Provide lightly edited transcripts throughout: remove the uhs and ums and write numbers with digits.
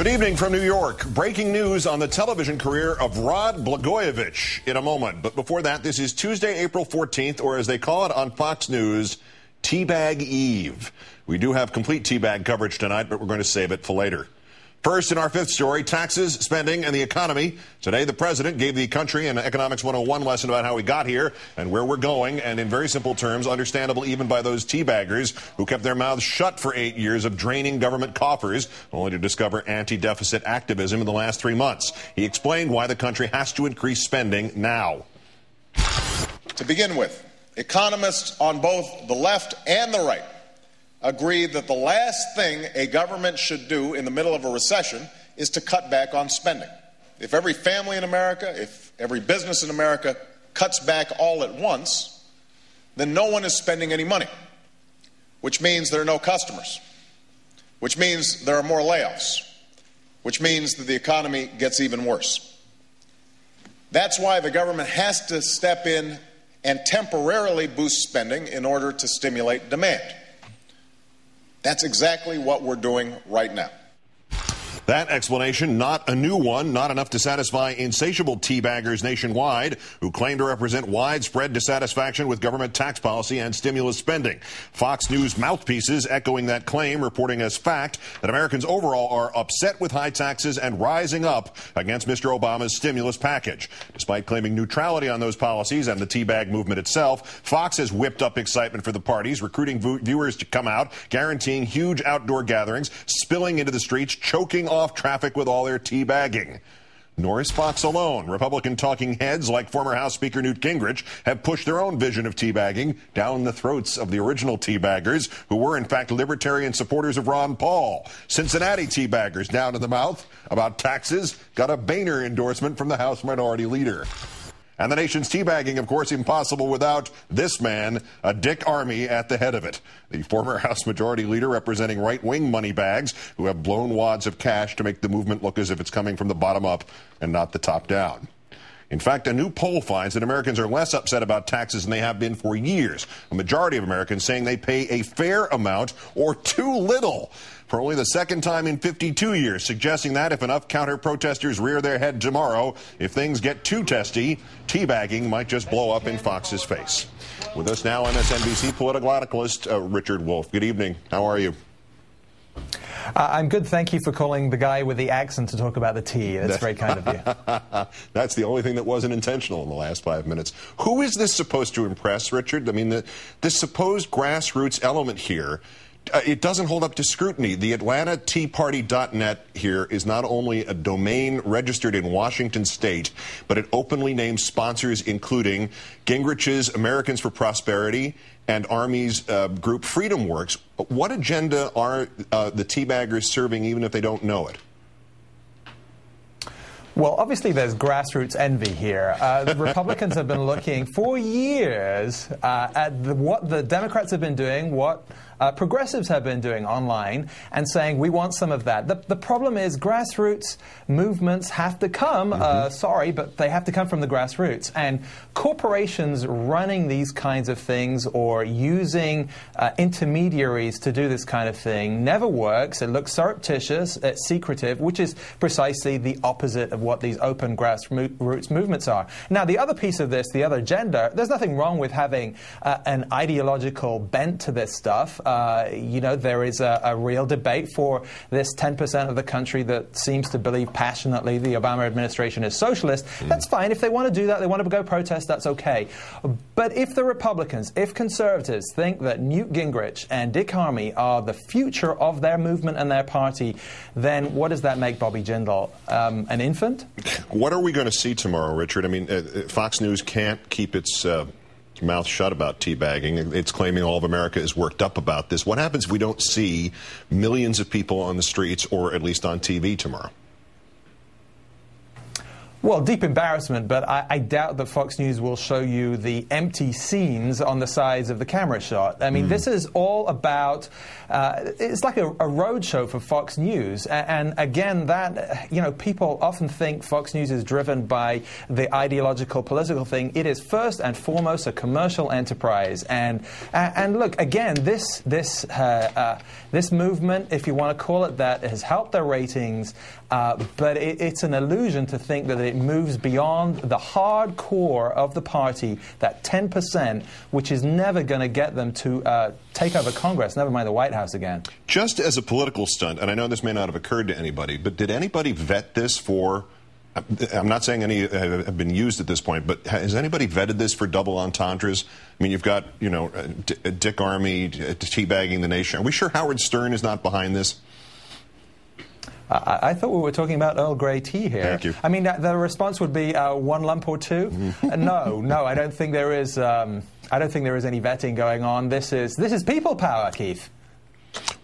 Good evening from New York. Breaking news on the television career of Rod Blagojevich in a moment. But before that, this is Tuesday, April 14th, or as they call it on Fox News, Teabag Eve. We do have complete teabag coverage tonight, but we're going to save it for later. First, in our fifth story, taxes, spending, and the economy. Today, the president gave the country an Economics 101 lesson about how we got here and where we're going, and in very simple terms, understandable even by those teabaggers who kept their mouths shut for 8 years of draining government coffers, only to discover anti-deficit activism in the last 3 months. He explained why the country has to increase spending now. To begin with, economists on both the left and the right agree that the last thing a government should do in the middle of a recession is to cut back on spending. If every family in America, if every business in America cuts back all at once, then no one is spending any money, which means there are no customers, which means there are more layoffs, which means that the economy gets even worse. That's why the government has to step in and temporarily boost spending in order to stimulate demand. That's exactly what we're doing right now. That explanation, not a new one, not enough to satisfy insatiable teabaggers nationwide who claim to represent widespread dissatisfaction with government tax policy and stimulus spending. Fox News mouthpieces echoing that claim, reporting as fact that Americans overall are upset with high taxes and rising up against Mr. Obama's stimulus package. Despite claiming neutrality on those policies and the teabag movement itself, Fox has whipped up excitement for the parties, recruiting viewers to come out, guaranteeing huge outdoor gatherings, spilling into the streets, choking off traffic with all their teabagging. Nor is Fox alone. Republican talking heads like former House Speaker Newt Gingrich have pushed their own vision of teabagging down the throats of the original teabaggers, who were in fact libertarian supporters of Ron Paul. Cincinnati teabaggers down in the mouth about taxes got a Boehner endorsement from the House Minority Leader. And the nation's teabagging, of course, impossible without this man, a Dick Armey at the head of it. The former House Majority Leader representing right-wing moneybags who have blown wads of cash to make the movement look as if it's coming from the bottom up and not the top down. In fact, a new poll finds that Americans are less upset about taxes than they have been for years. A majority of Americans saying they pay a fair amount or too little for only the second time in 52 years, suggesting that if enough counter-protesters rear their head tomorrow, if things get too testy, teabagging might just blow up in Fox's face. With us now, MSNBC political analyst Richard Wolff. Good evening. How are you? I'm good. Thank you for calling the guy with the accent to talk about the tea. That's very kind of you. That's the only thing that wasn't intentional in the last 5 minutes. Who is this supposed to impress, Richard? I mean, this supposed grassroots element here, it doesn't hold up to scrutiny. The AtlantaTeaParty.net here is not only a domain registered in Washington State, but it openly names sponsors including Gingrich's Americans for Prosperity and Army's group Freedom Works. What agenda are the teabaggers serving, even if they don't know it? Well, obviously there's grassroots envy here. The Republicans have been looking for years at what the Democrats have been doing, what progressives have been doing online, and saying we want some of that. The problem is grassroots movements have to come, sorry, but they have to come from the grassroots. And corporations running these kinds of things or using intermediaries to do this kind of thing never works. It looks surreptitious, it's secretive, which is precisely the opposite of what these open grassroots movements are. Now, the other piece of this, the other agenda, there's nothing wrong with having an ideological bent to this stuff. You know, there is a real debate for this 10% of the country that seems to believe passionately the Obama administration is socialist. That's fine. If they want to do that, they want to go protest, that's okay. But if the Republicans, if conservatives think that Newt Gingrich and Dick Armey are the future of their movement and their party, then what does that make Bobby Jindal? An infant? What are we going to see tomorrow, Richard? I mean, Fox News can't keep its mouth shut about teabagging. It's claiming all of America is worked up about this. What happens if we don't see millions of people on the streets or at least on TV tomorrow? Well, deep embarrassment, but I doubt that Fox News will show you the empty scenes on the sides of the camera shot. I mean, this is all about, it's like a roadshow for Fox News. And again, that, people often think Fox News is driven by the ideological, political thing. It is first and foremost a commercial enterprise. And look, again, this movement, if you want to call it that, has helped their ratings, but it's an illusion to think that it moves beyond the hard core of the party, that 10%, which is never going to get them to take over Congress, never mind the White House again. Just as a political stunt, and I know this may not have occurred to anybody, but did anybody vet this for, I'm not saying any have been used at this point, but has anybody vetted this for double entendres? I mean, you've got, Dick Armey teabagging the nation. Are we sure Howard Stern is not behind this? I thought we were talking about Earl Grey tea here. Thank you. I mean, the response would be one lump or two. No, I don't think there is. I don't think there is any vetting going on. This is people power, Keith.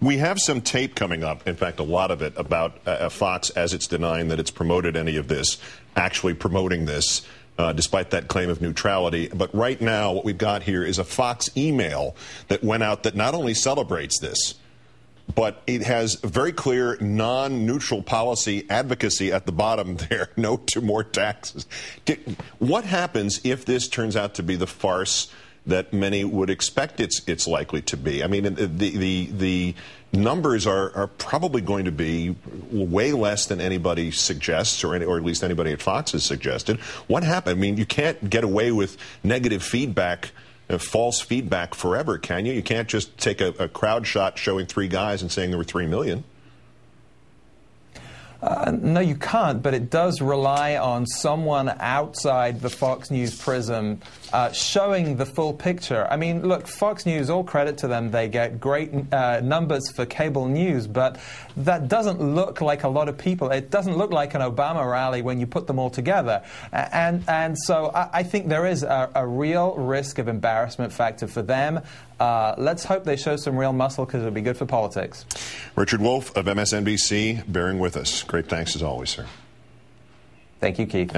We have some tape coming up, in fact, a lot of it, about Fox, as it's denying that it's promoted any of this, actually promoting this, despite that claim of neutrality. But right now, what we've got here is a Fox email that went out that not only celebrates this, but it has very clear non-neutral policy advocacy at the bottom there, no to more taxes. What happens if this turns out to be the farce that many would expect it's likely to be? I mean, the numbers are probably going to be way less than anybody suggests, or at least anybody at Fox has suggested. What happened? I mean, you can't get away with negative feedback, false feedback forever, can you? You can't just take a crowd shot showing 3 guys and saying there were 3 million. No, you can't, but it does rely on someone outside the Fox News prism showing the full picture. I mean, look, Fox News, all credit to them, they get great numbers for cable news, but that doesn't look like a lot of people. It doesn't look like an Obama rally when you put them all together. And so I think there is a real risk of embarrassment factor for them. Let's hope they show some real muscle, because it would be good for politics. Richard Wolff of MSNBC bearing with us. Great thanks as always, sir. Thank you, Keith.